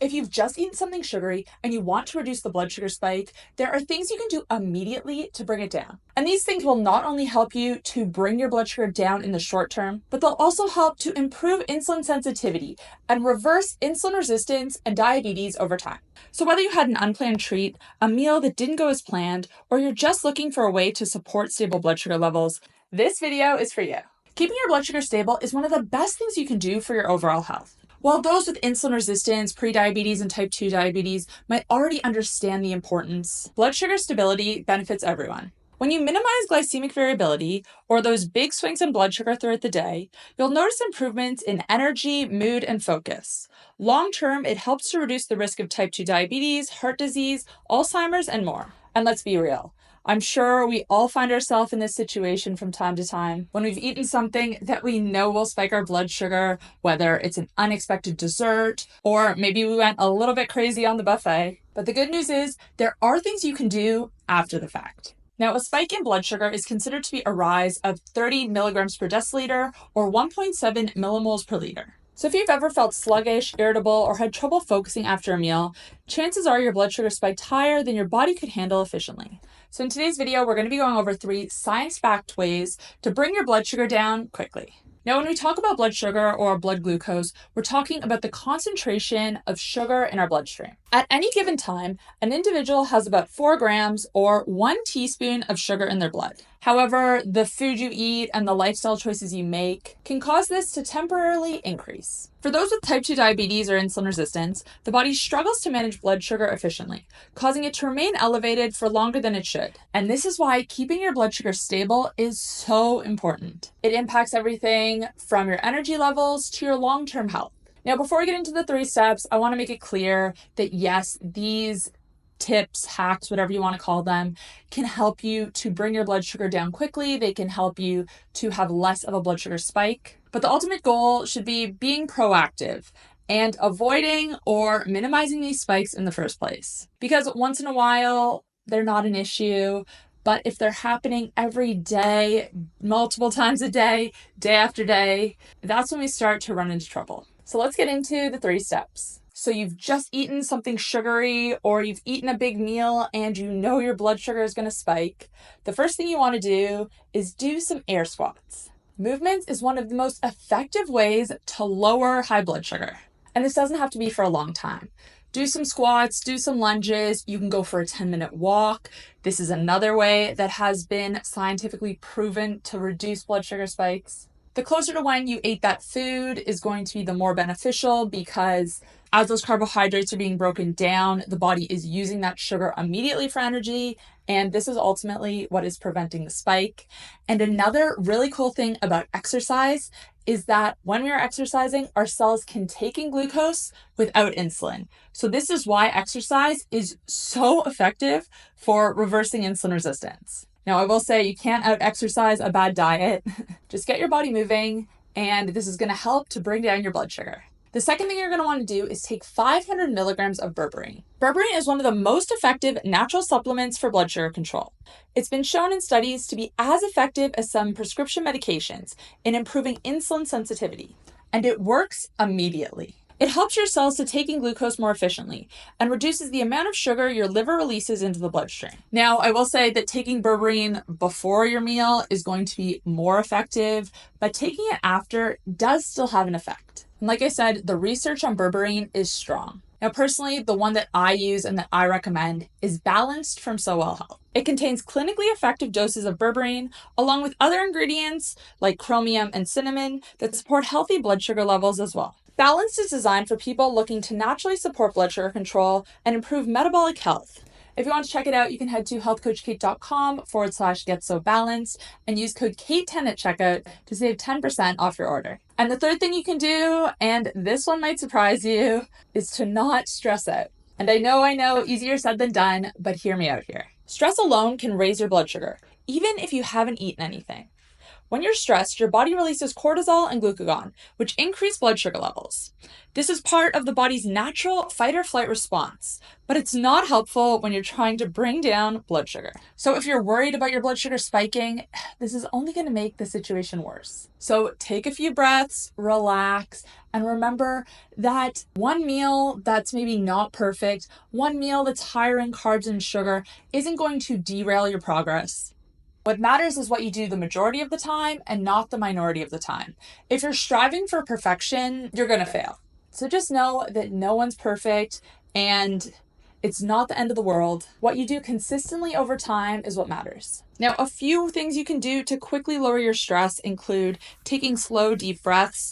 If you've just eaten something sugary and you want to reduce the blood sugar spike, there are things you can do immediately to bring it down. And these things will not only help you to bring your blood sugar down in the short term, but they'll also help to improve insulin sensitivity and reverse insulin resistance and diabetes over time. So whether you had an unplanned treat, a meal that didn't go as planned, or you're just looking for a way to support stable blood sugar levels, this video is for you. Keeping your blood sugar stable is one of the best things you can do for your overall health. While those with insulin resistance, prediabetes, and type 2 diabetes might already understand the importance, blood sugar stability benefits everyone. When you minimize glycemic variability, or those big swings in blood sugar throughout the day, you'll notice improvements in energy, mood, and focus. Long term, it helps to reduce the risk of type 2 diabetes, heart disease, Alzheimer's, and more. And let's be real. I'm sure we all find ourselves in this situation from time to time when we've eaten something that we know will spike our blood sugar, whether it's an unexpected dessert or maybe we went a little bit crazy on the buffet. But the good news is there are things you can do after the fact. Now, a spike in blood sugar is considered to be a rise of 30 milligrams per deciliter or 1.7 millimoles per liter. So if you've ever felt sluggish, irritable, or had trouble focusing after a meal, chances are your blood sugar spiked higher than your body could handle efficiently. So in today's video, we're going to be going over 3 science-backed ways to bring your blood sugar down quickly. Now, when we talk about blood sugar or blood glucose, we're talking about the concentration of sugar in our bloodstream. At any given time, an individual has about 4 grams or 1 teaspoon of sugar in their blood. However, the food you eat and the lifestyle choices you make can cause this to temporarily increase. For those with type 2 diabetes or insulin resistance, the body struggles to manage blood sugar efficiently, causing it to remain elevated for longer than it should. And this is why keeping your blood sugar stable is so important. It impacts everything from your energy levels to your long-term health. Now, before we get into the 3 steps, I want to make it clear that yes, these tips, hacks, whatever you want to call them, can help you to bring your blood sugar down quickly. They can help you to have less of a blood sugar spike. But the ultimate goal should be being proactive and avoiding or minimizing these spikes in the first place. Because once in a while, they're not an issue. But if they're happening every day, multiple times a day, day after day, that's when we start to run into trouble. So let's get into the 3 steps. So you've just eaten something sugary or you've eaten a big meal and you know your blood sugar is going to spike. The first thing you want to do is do some air squats. Movement is one of the most effective ways to lower high blood sugar. And this doesn't have to be for a long time. Do some squats, do some lunges. You can go for a 10-minute walk. This is another way that has been scientifically proven to reduce blood sugar spikes. The closer to when you ate that food is going to be the more beneficial because as those carbohydrates are being broken down, the body is using that sugar immediately for energy, and this is ultimately what is preventing the spike. And another really cool thing about exercise is that when we are exercising, our cells can take in glucose without insulin. So this is why exercise is so effective for reversing insulin resistance. Now, I will say you can't out-exercise a bad diet. Just get your body moving, and this is going to help to bring down your blood sugar. The second thing you're going to want to do is take 500 milligrams of berberine. Berberine is one of the most effective natural supplements for blood sugar control. It's been shown in studies to be as effective as some prescription medications in improving insulin sensitivity, and it works immediately. It helps your cells to take in glucose more efficiently and reduces the amount of sugar your liver releases into the bloodstream. Now, I will say that taking berberine before your meal is going to be more effective, but taking it after does still have an effect. And like I said, the research on berberine is strong. Now, personally, the one that I use and that I recommend is Balanced from So Well Health. It contains clinically effective doses of berberine, along with other ingredients like chromium and cinnamon that support healthy blood sugar levels as well. Balanced is designed for people looking to naturally support blood sugar control and improve metabolic health. If you want to check it out, you can head to healthcoachkate.com/getsobalanced and use code KATE10 at checkout to save 10% off your order. And the third thing you can do, and this one might surprise you, is to not stress out. And I know, easier said than done, but hear me out here. Stress alone can raise your blood sugar, even if you haven't eaten anything. When you're stressed, your body releases cortisol and glucagon, which increase blood sugar levels. This is part of the body's natural fight or flight response, but it's not helpful when you're trying to bring down blood sugar. So if you're worried about your blood sugar spiking, this is only going to make the situation worse. So take a few breaths, relax, and remember that one meal that's maybe not perfect, one meal that's higher in carbs and sugar, isn't going to derail your progress. What matters is what you do the majority of the time and not the minority of the time. If you're striving for perfection, you're going to fail. So just know that no one's perfect and it's not the end of the world. What you do consistently over time is what matters. Now, a few things you can do to quickly lower your stress include taking slow, deep breaths.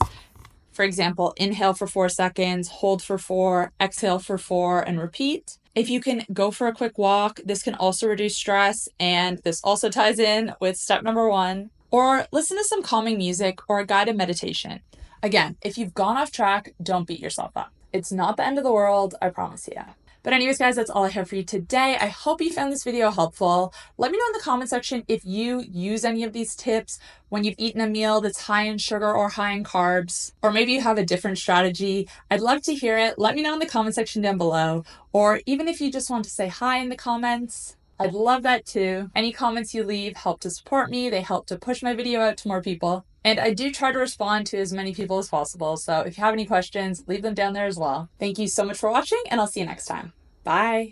For example, inhale for 4 seconds, hold for 4, exhale for 4, and repeat. If you can go for a quick walk, this can also reduce stress, and this also ties in with step number 1. Or listen to some calming music or a guided meditation. Again, if you've gone off track, don't beat yourself up. It's not the end of the world, I promise you. But anyways, guys, that's all I have for you today. I hope you found this video helpful. Let me know in the comment section if you use any of these tips when you've eaten a meal that's high in sugar or high in carbs, or maybe you have a different strategy. I'd love to hear it. Let me know in the comment section down below, or even if you just want to say hi in the comments, I'd love that too. Any comments you leave help to support me. They help to push my video out to more people. And I do try to respond to as many people as possible. So if you have any questions, leave them down there as well. Thank you so much for watching, and I'll see you next time. Bye.